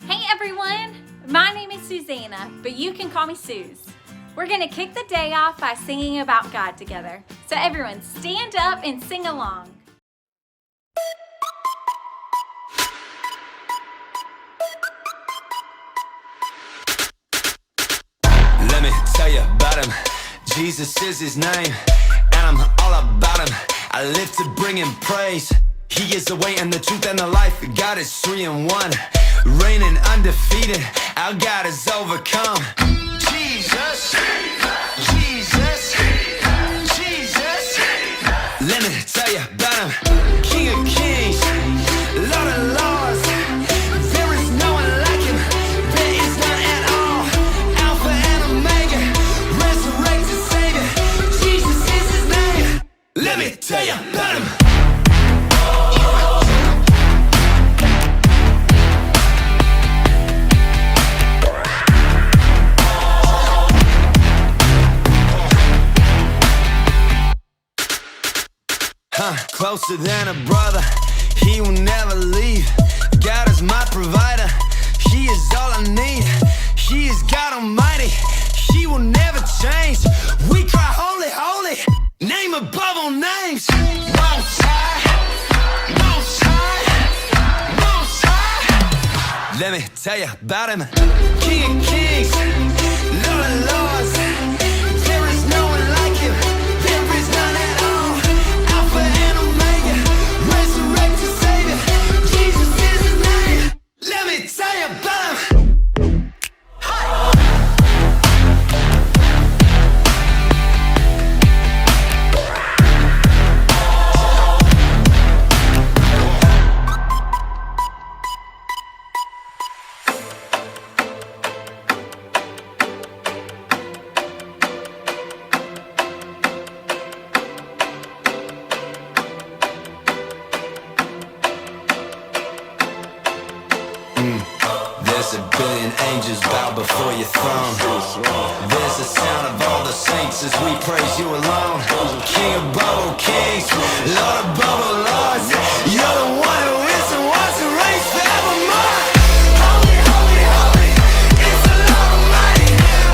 Hey everyone, my name is Susanna, but you can call me Suze. We're gonna kick the day off by singing about God together. So everyone stand up and sing along. Let me tell you about him. Jesus is his name, and I'm all about him. I live to bring him praise. He is the way and the truth and the life. God is 3 in 1, reigning undefeated. Our God is overcome. Jesus, Jesus, Jesus. Let me tell you about him. King of kings, Lord of lords. There is no one like him. There is none at all. Alpha and Omega, resurrected Savior. Jesus is his name. Let me tell you about him. Closer than a brother, he will never leave. God is my provider, he is all I need. He is God Almighty, he will never change. We cry holy, holy, name above all names. Most high, most high, most high. Let me tell you about him. King of kings, Lord of lords. There is no one like him. There is none at all. Alpha and Omega, resurrected Savior. Jesus is his name. Let me tell you about him. There's a billion angels bow before your throne. There's the sound of all the saints as we praise you alone. King above all kings, Lord above all lords. You're the one who is and was and reigns forevermore. Holy, holy, holy, it's the Lord Almighty,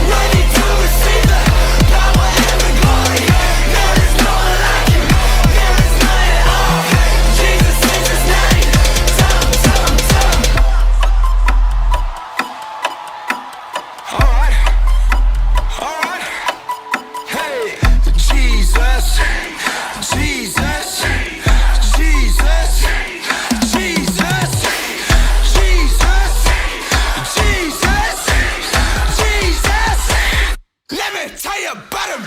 ready to receive the power and the glory. There is no one like him, there is none at all. Jesus is his name. Tell him, tell him, tell him. Alright, hey, Jesus, Jesus, Jesus, Jesus, Jesus, Jesus, Jesus. Let me tell you about him.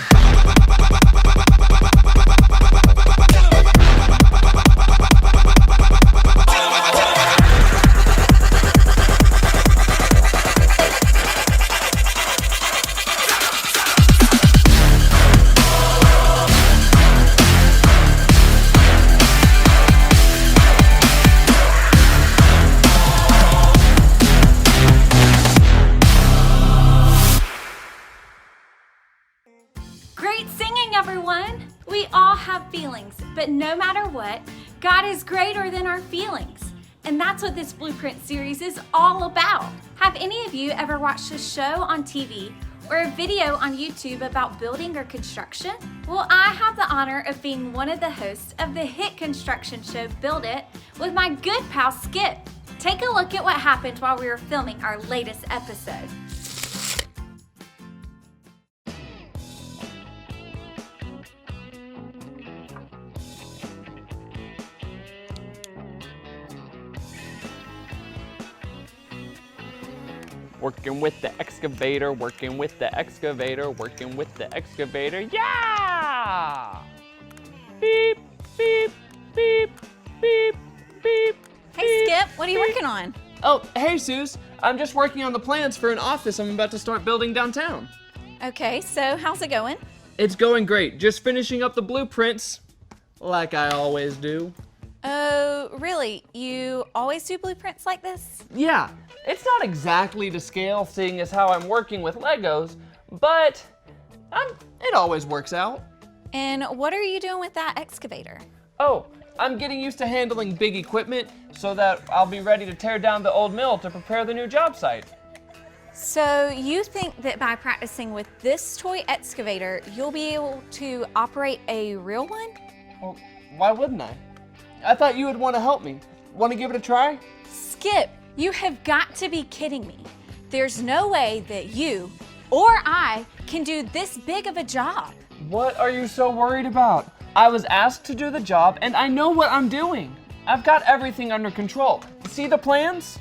Great singing, everyone. We all have feelings, but no matter what, God is greater than our feelings. And that's what this Blueprint series is all about. Have any of you ever watched a show on TV or a video on YouTube about building or construction? Well, I have the honor of being one of the hosts of the hit construction show Build It with my good pal Skip. Take a look at what happened while we were filming our latest episode. Working with the excavator, working with the excavator, working with the excavator. Yeah! Beep, beep, beep, beep, beep. Hey Skip, what are you working on? Oh, hey Suze. I'm just working on the plans for an office I'm about to start building downtown. Okay, so how's it going? It's going great. Just finishing up the blueprints, like I always do. Oh, really? You always do blueprints like this? Yeah, it's not exactly to scale, seeing as how I'm working with Legos, but it always works out. And what are you doing with that excavator? Oh, I'm getting used to handling big equipment so that I'll be ready to tear down the old mill to prepare the new job site. So you think that by practicing with this toy excavator, you'll be able to operate a real one? Well, why wouldn't I? I thought you would want to help me. Want to give it a try? Skip, you have got to be kidding me. There's no way that you or I can do this big of a job. What are you so worried about? I was asked to do the job and I know what I'm doing. I've got everything under control. See the plans?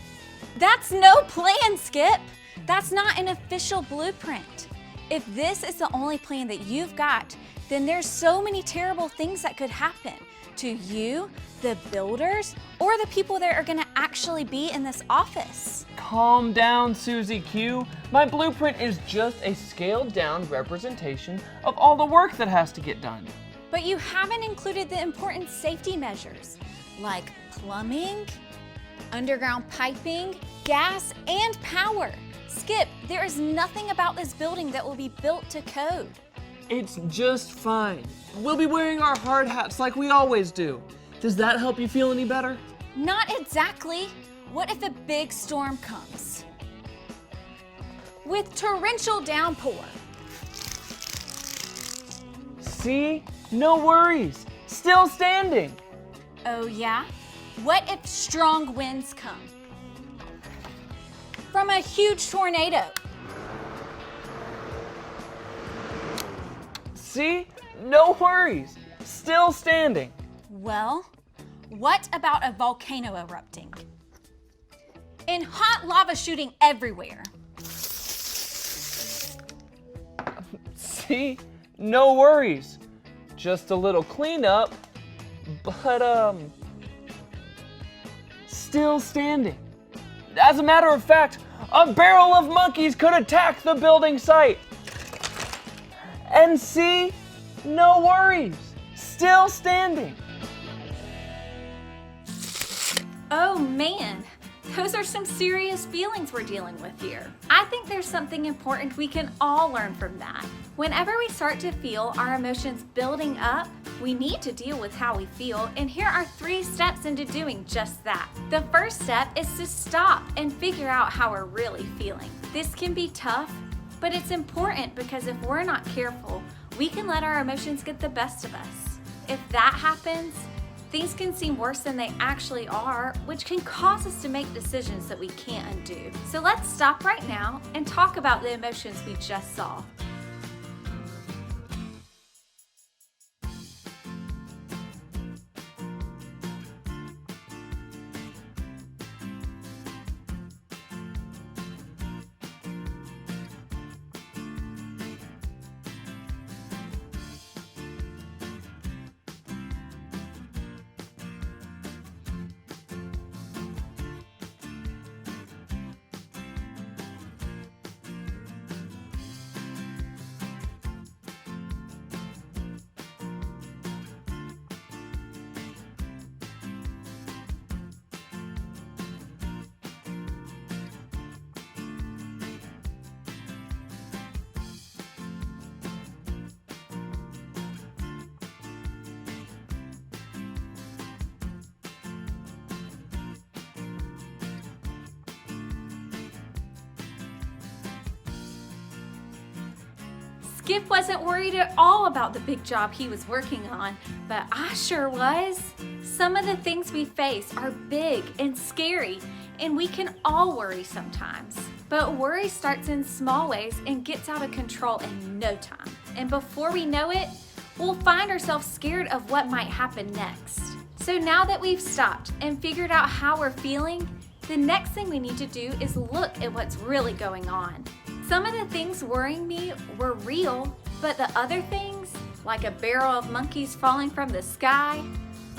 That's no plan, Skip. That's not an official blueprint. If this is the only plan that you've got, then there's so many terrible things that could happen to you, the builders, or the people that are gonna actually be in this office. Calm down, Susie Q. My blueprint is just a scaled down representation of all the work that has to get done. But you haven't included the important safety measures like plumbing, underground piping, gas, and power. Skip, there is nothing about this building that will be built to code. It's just fine. We'll be wearing our hard hats like we always do. Does that help you feel any better? Not exactly. What if a big storm comes? With torrential downpour. See? No worries. Still standing. Oh yeah? What if strong winds come? From a huge tornado. See? No worries. Still standing. Well, what about a volcano erupting? And hot lava shooting everywhere. See? No worries. Just a little cleanup, but still standing. As a matter of fact, a barrel of monkeys could attack the building site. And see? No worries. Still standing. Oh man, those are some serious feelings we're dealing with here. I think there's something important we can all learn from that. Whenever we start to feel our emotions building up, we need to deal with how we feel, and here are 3 steps into doing just that. The first step is to stop and figure out how we're really feeling. This can be tough, but it's important because if we're not careful, we can let our emotions get the best of us. If that happens, things can seem worse than they actually are, which can cause us to make decisions that we can't undo. So let's stop right now and talk about the emotions we just saw. Skip wasn't worried at all about the big job he was working on, but I sure was. Some of the things we face are big and scary, and we can all worry sometimes. But worry starts in small ways and gets out of control in no time. And before we know it, we'll find ourselves scared of what might happen next. So now that we've stopped and figured out how we're feeling, the next thing we need to do is look at what's really going on. Some of the things worrying me were real, but the other things, like a barrel of monkeys falling from the sky,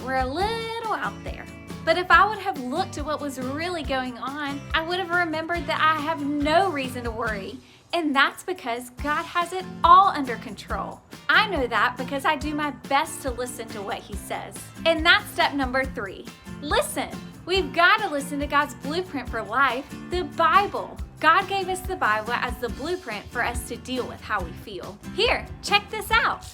were a little out there. But if I would have looked at what was really going on, I would have remembered that I have no reason to worry. And that's because God has it all under control. I know that because I do my best to listen to what He says. And that's step number 3. Listen. We've got to listen to God's blueprint for life, the Bible. God gave us the Bible as the blueprint for us to deal with how we feel. Here, check this out.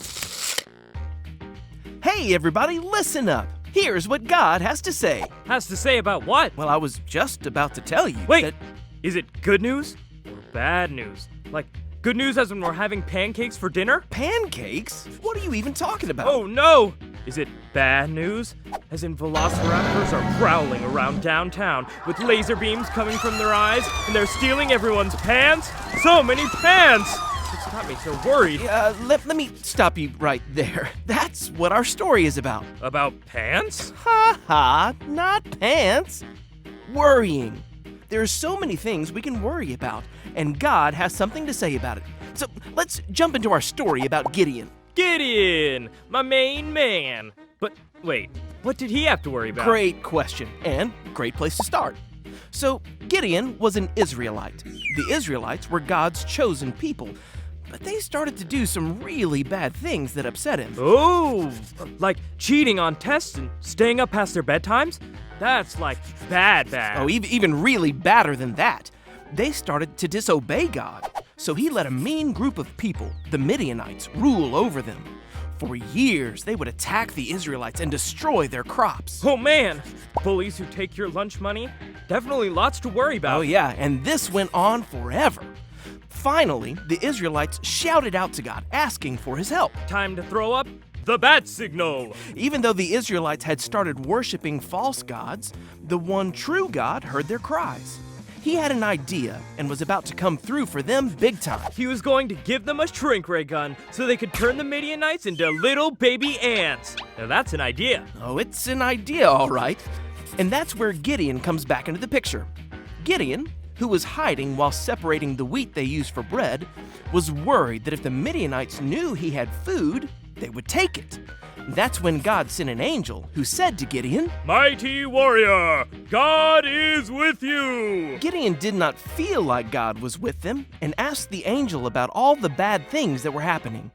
Hey everybody, listen up. Here's what God has to say. Has to say about what? Well, I was just about to tell you Wait, that is it good news or bad news? Like, good news as when we're having pancakes for dinner? pancakes? What are you even talking about? Oh no! Is it bad news? As in velociraptors are prowling around downtown with laser beams coming from their eyes and they're stealing everyone's pants? So many pants! It's got me so worried. Let me stop you right there. That's what our story is about. About pants? Ha ha, not pants. Worrying. There are so many things we can worry about, and God has something to say about it. So let's jump into our story about Gideon. Gideon! My main man! But wait, what did he have to worry about? Great question, and great place to start. So, Gideon was an Israelite. The Israelites were God's chosen people, but they started to do some really bad things that upset him. Oh, like cheating on tests and staying up past their bedtimes? That's like bad. Oh, even really badder than that. They started to disobey God. So he let a mean group of people, the Midianites, rule over them. For years, they would attack the Israelites and destroy their crops. Oh man, bullies who take your lunch money? Definitely lots to worry about. Oh yeah, and this went on forever. Finally, the Israelites shouted out to God, asking for his help. Time to throw up the bat signal. Even though the Israelites had started worshiping false gods, the one true God heard their cries. He had an idea and was about to come through for them big time. He was going to give them a shrink ray gun so they could turn the Midianites into little baby ants. Now that's an idea. Oh, it's an idea, all right. And that's where Gideon comes back into the picture. Gideon, who was hiding while separating the wheat they used for bread, was worried that if the Midianites knew he had food, they would take it. That's when God sent an angel who said to Gideon, Mighty warrior, God is with you. Gideon did not feel like God was with them and asked the angel about all the bad things that were happening.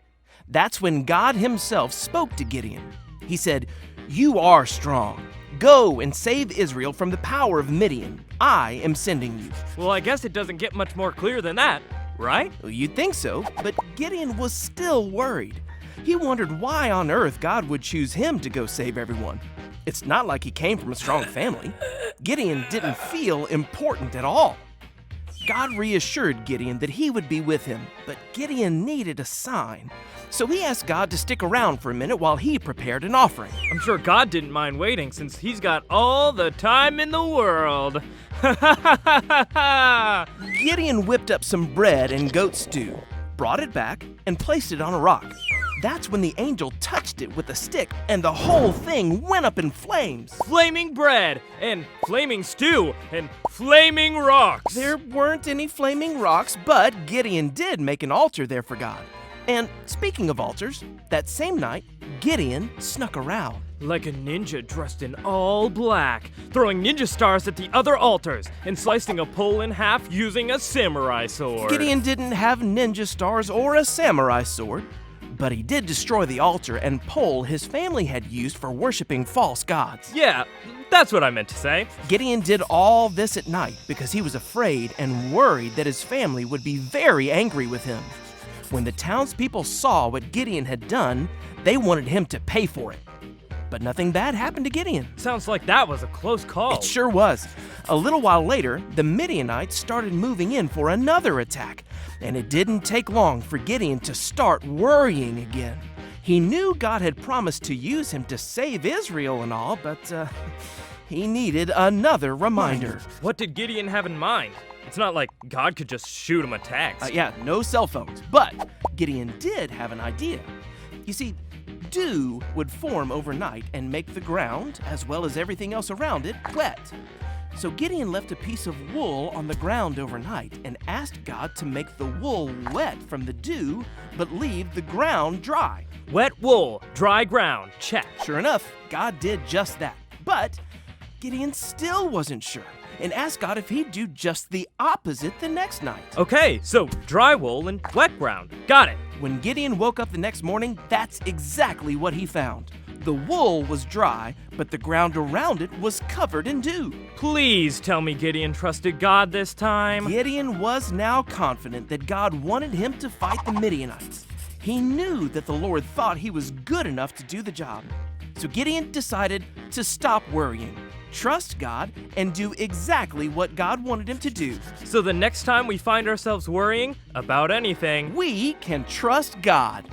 That's when God himself spoke to Gideon. He said, "You are strong. Go and save Israel from the power of Midian. I am sending you." Well, I guess it doesn't get much more clear than that, right? Well, you'd think so, but Gideon was still worried. He wondered why on earth God would choose him to go save everyone. It's not like he came from a strong family. Gideon didn't feel important at all. God reassured Gideon that he would be with him, but Gideon needed a sign. So he asked God to stick around for a minute while he prepared an offering. I'm sure God didn't mind waiting since he's got all the time in the world. Gideon whipped up some bread and goat stew, brought it back, and placed it on a rock. That's when the angel touched it with a stick, and the whole thing went up in flames. Flaming bread, and flaming stew, and flaming rocks. There weren't any flaming rocks, but Gideon did make an altar there for God. And speaking of altars, that same night, Gideon snuck around. Like a ninja dressed in all black, throwing ninja stars at the other altars, and slicing a pole in half using a samurai sword. Gideon didn't have ninja stars or a samurai sword, but he did destroy the altar and pole his family had used for worshiping false gods. Yeah, that's what I meant to say. Gideon did all this at night because he was afraid and worried that his family would be very angry with him. When the townspeople saw what Gideon had done, they wanted him to pay for it. But nothing bad happened to Gideon. Sounds like that was a close call. It sure was. A little while later, the Midianites started moving in for another attack, and it didn't take long for Gideon to start worrying again. He knew God had promised to use him to save Israel and all, but he needed another reminder. What did Gideon have in mind? It's not like God could just shoot him a text. Yeah, no cell phones, but Gideon did have an idea. You see, dew would form overnight and make the ground, as well as everything else around it, wet. So Gideon left a piece of wool on the ground overnight and asked God to make the wool wet from the dew, but leave the ground dry. Wet wool, dry ground, check. Sure enough, God did just that. But Gideon still wasn't sure and asked God if he'd do just the opposite the next night. Okay, so dry wool and wet ground. Got it. When Gideon woke up the next morning, that's exactly what he found. The wool was dry, but the ground around it was covered in dew. Please tell me Gideon trusted God this time. Gideon was now confident that God wanted him to fight the Midianites. He knew that the Lord thought he was good enough to do the job. So Gideon decided to stop worrying, trust God, and do exactly what God wanted him to do. So the next time we find ourselves worrying about anything, We can trust God.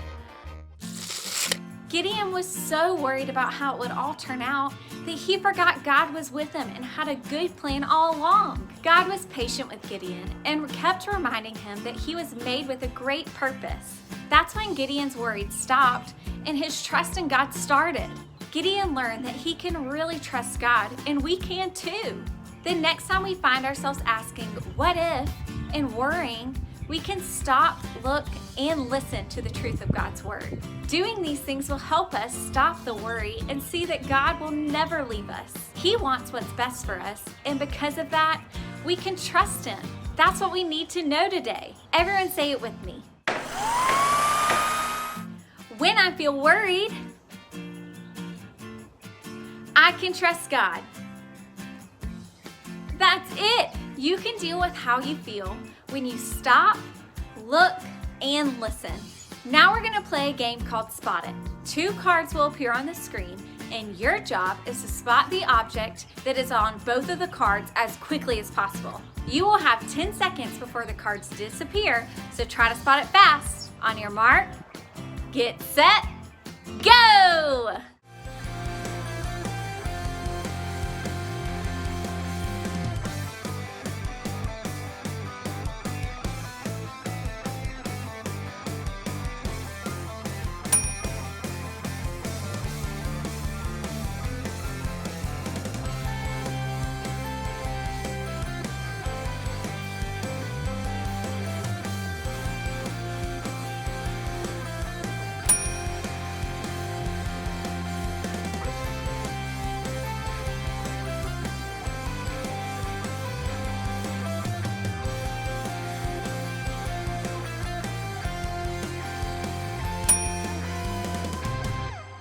Gideon was so worried about how it would all turn out that he forgot God was with him and had a good plan all along. God was patient with Gideon and kept reminding him that he was made with a great purpose. That's when Gideon's worries stopped and his trust in God started. Gideon learned that he can really trust God, and we can too. The next time we find ourselves asking, what if, and worrying, we can stop, look, and listen to the truth of God's word. Doing these things will help us stop the worry and see that God will never leave us. He wants what's best for us, and because of that, we can trust him. That's what we need to know today. Everyone say it with me. When I feel worried, I can trust God. That's it. You can deal with how you feel when you stop, look, and listen. Now we're gonna play a game called Spot It. 2 cards will appear on the screen, and your job is to spot the object that is on both of the cards as quickly as possible. You will have 10 seconds before the cards disappear, so try to spot it fast. On your mark, get set, go!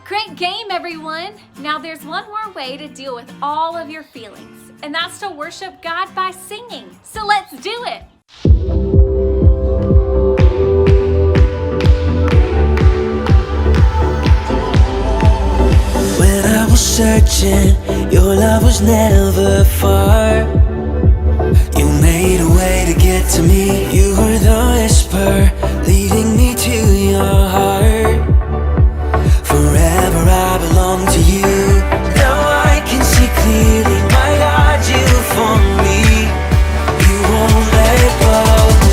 Great game, everyone! Now there's one more way to deal with all of your feelings, and that's to worship God by singing. So let's do it! When I was searching, your love was never far. You made a way to get to me. You were the whisper leading me to your heart. Forever I belong to you. Now I can see clearly, my God, you for me. You won't let go.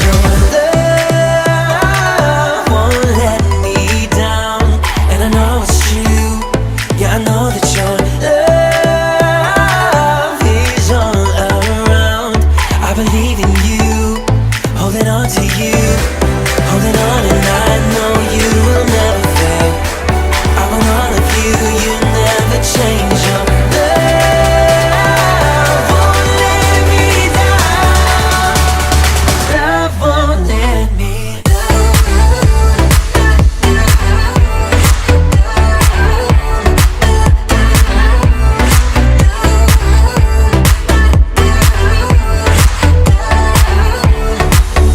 Your love won't let me down, and I know it's true. Yeah, I know that your love is all around. I believe in you, holding on to you, holding on, and I know you will never fail. I want all of you, you never change. Your love won't let me down. Love won't let me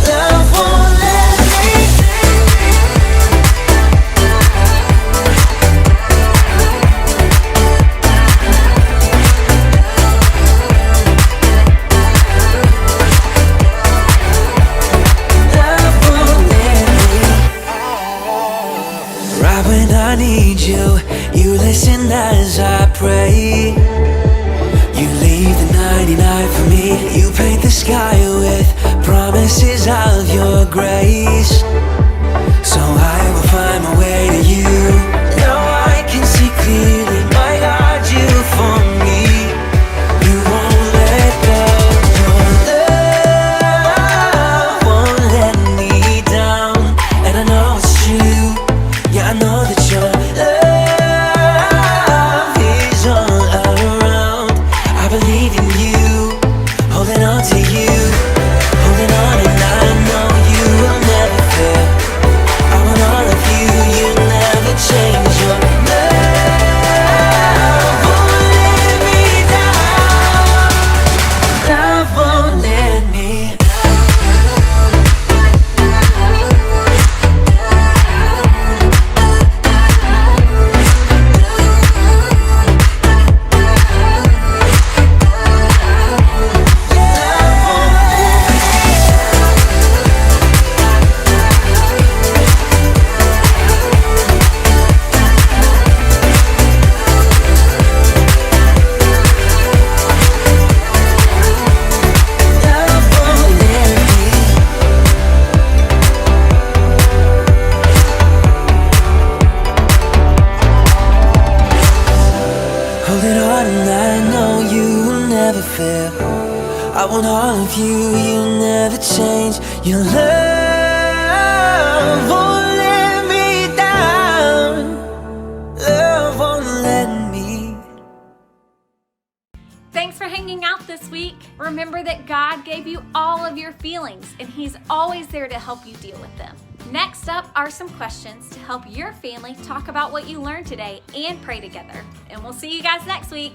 Love won't let me Love won't let me. Right when I need you, you listen as I pray. You leave the 99 for me. You paint the sky with promises of your grace. So I will find my way to you. Now I can see clearly, my God, you for me. You won't let go. Your love won't let me down, and I know it's true. Yeah, I know that your love is all around. I believe in you, holding on to you, holding on, and I know you will never fail. I want all of you, you never change. Your love won't let me down. Love won't let me I want all of you, you never change. Your love won't let me down. Love won't let me. Thanks for hanging out this week. Remember that God gave you all of your feelings, and He's always there to help you deal with them. Next up are some questions to help your family talk about what you learned today and pray together. And we'll see you guys next week.